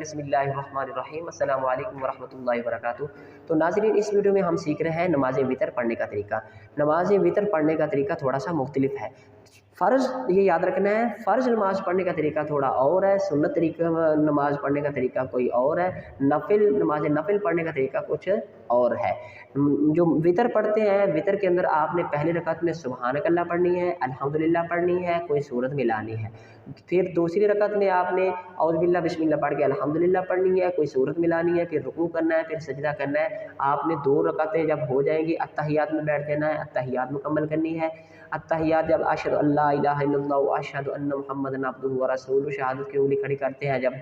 बिस्मिल्लाहिर्रहमानिर्रहीम। अस्सलामु अलैकुम वरहमतुल्लाहि वबरकातुहू। तो नाज़रीन, इस वीडियो में हम सीख रहे हैं नमाज़ वितर पढ़ने का तरीका। नमाज़ वितर पढ़ने का तरीका थोड़ा सा मुख्तलिफ है। फ़र्ज़, ये याद रखना है, फ़र्ज़ नमाज़ पढ़ने का तरीका थोड़ा और है, सुन्नत तरीका नमाज़ पढ़ने का तरीका कोई और है, नफिल पढ़ने का तरीका कुछ और है। जो वितर पढ़ते हैं, वितर के अंदर आपने पहली रकात में सुबहानक अल्लाह पढ़नी है, अल्हम्दुलिल्लाह पढ़नी है, कोई सूरत मिलानी है। फिर दूसरी रकात में आपने औज़ बिल्लाह बिस्मिल्लाह पढ़ के अल्हम्दुलिल्लाह पढ़नी है, कोई सूरत मिलानी है, फिर रुकू करना है, फिर सजदा करना है। आपने 2 रकातें जब हो जाएंगी, अत्तहियात में बैठ जाना है, अत्तहियात मुकम्मल करनी है। अत्तहियात जब अशहदु अल्ला इलाहा इल्लल्लाह व अशहदु अन्ना मुहम्मदन अब्दुहु व रसूलुहु, शहादत की उंगली खड़ी करते हैं जब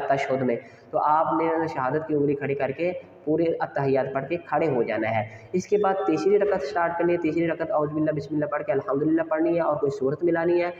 तशहुद में, तो आपने शहादत की उंगली खड़ी करके पूरे अत्तहियात पढ़ के खड़े हो जाना है। इसके बाद तीसरी रकात स्टार्ट करनी है। तीसरी रकात औज़ बिल्लाह बिस्मिल्लाह पढ़ के अल्हम्दुलिल्लाह पढ़नी है और कोई सूरत मिलानी है।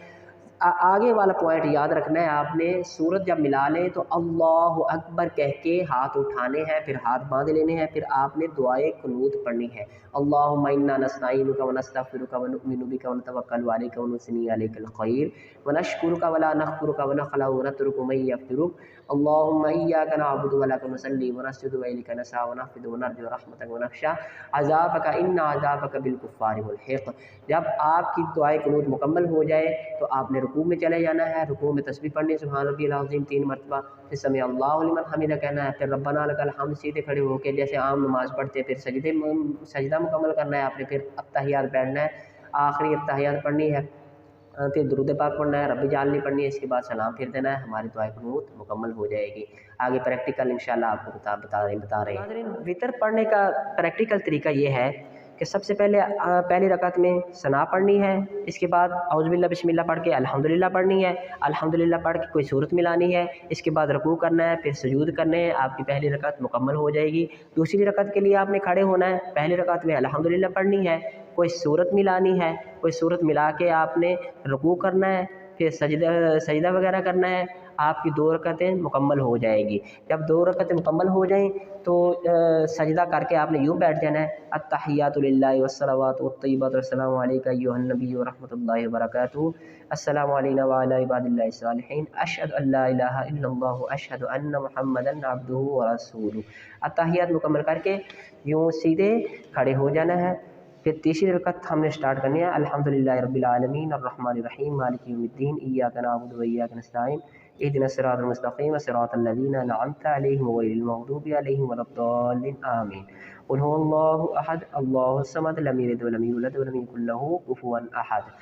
आगे वाला पॉइंट याद रखना है आपने, सूरत जब मिला लें तो अल्लाहु अकबर कह के हाथ उठाने हैं, फिर हाथ बांध लेने हैं, फिर आपने दुआए कुनूत पढ़नी है। अल्लाहुम्मा इन्ना नस्तईनुका व नस्तगफिरुका व नुमिनु बिका व नतवक्कलु अलैका व नुसनी अलैकल खैर व नशकुरुका व ला नकफुरुका व नखलउ व नतरुकु मन यकफिरुक। अल्लाहुम्मा इय्याका नअबुदु व लका नुसल्ली व नस्जुदु व इलैका नसअ व नहफिदु व नरजु रहमतक व नख्शा अज़ाबका इन्ना अज़ाबका बिल कुफ्फारि मुल्हिक़। जब आपकी दुआए कुनूत मुकम्मल हो जाए तो आपने रुकू में चले जाना है। रुकू में तस्बीह पढ़नी है, सुभान रब्बियल अज़ीम 3 मरतबा, फिर समी अल्लाहु लिमन हमिदा कहना है, फिर रब्बना लकल हम्द सीधे खड़े होकर जैसे आम नमाज़ पढ़ते, फिर सजदा मुकम्मल करना है आपने, फिर अत्तहियात बैठना है, आखिरी अत्तहियात पढ़नी है, फिर दुरूद पाक पढ़ना है, रब्बी जालनी पढ़नी है, इसके बाद सलाम फिर देना है, हमारी दुआए कुनूत मुकम्मल हो जाएगी। आगे प्रैक्टिकल इंशाल्लाह आपको बता रहे हैं। नाज़रीन, वितर पढ़ने का प्रैक्टिकल तरीका ये है कि सबसे पहले पहली रकात में सना पढ़नी है, इसके बाद औज़ बिल्लाह बिस्मिल्लाह पढ़ के अल्हम्दुलिल्लाह पढ़नी है, अल्हम्दुलिल्लाह पढ़ के कोई सूरत मिलानी है, इसके बाद रुकू करना है, फिर सुजूद करने हैं, आपकी पहली रकात मुकम्मल हो जाएगी। दूसरी रकात के लिए आपने खड़े होना है, पहली रकात में अल्हम्दुलिल्लाह पढ़नी है, कोई सूरत मिलानी है, कोई सूरत मिला के आपने रुकू करना है, फिर सजदा वगैरह करना है, आपकी 2 रकातें मुकम्मल हो जाएगी। जब 2 रकातें मुकम्मल हो जाएं तो सजदा करके आपने यूँ बैठ जाना है, अत्तहियातु लिल्लाहि वस्सलावातु वत्तय्यिबातु वस्सलामु अलैका अय्युहन नबिय्यु व रहमतुल्लाहि व बरकातुहू, अस्सलामु अलैना व अला इबादिल्लाहिस सालिहीन, अशहदु अल्ला इलाहा इल्लल्लाह व अशहदु अन्ना मुहम्मदन अब्दुहु व रसूलुहू। अत्तहियात मुकम्मल करके यूँ सीधे खड़े हो जाना है। फिर तीसरी रकात हमने स्टार्ट करनी है, अल्हम्दुलिल्लाहि रब्बिल आलमीन अर्रहमानिर रहीम मालिकि यौमिद्दीन इय्याका नअबुदु व इय्याका नस्तईन इहदिनस सिरातल मुस्तक़ीम सिरातल लज़ीना अनअमता अलैहिम गैरिल मग़दूबि अलैहिम वलद्दाल्लीन आमीन। क़ुल हुवल्लाहु अहद अल्लाहुस समद लम यलिद व लम यूलद व लम यकुल लहू कुफुवन अहद।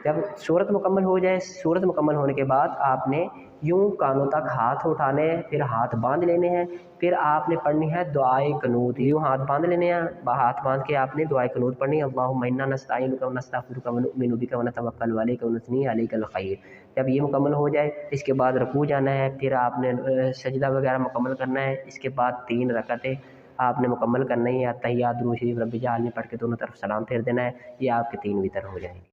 जब सूरत मुकम्मल हो जाए, सूरत मुकम्मल होने के बाद आपने यूँ कानों तक हाथ उठाने हैं, फिर हाथ बांध लेने हैं, फिर आपने पढ़नी है दुआए कुनूत। यूँ हाथ बांध लेने हैं, हाथ बांध के आपने दुआए कुनूत पढ़नी है, अल्लाहुम्मा इन्ना नस्तईनुका व नस्तगफिरुका व नुमिनु बिका व नतवक्कलु अलैका व नुसनी अलैकल खैर। जब ये मुकम्मल हो जाए, इसके बाद रुकू जाना है, फिर आपने सजदा वगैरह मुकम्मल करना है, इसके बाद 3 रकातें आपने मुकम्मल करनी है, अत्तहियात दुरूद शरीफ रब्बी जालनी पढ़ के दोनों तरफ सलाम फेर देना है। ये आपके 3 वितर हो जाएंगे।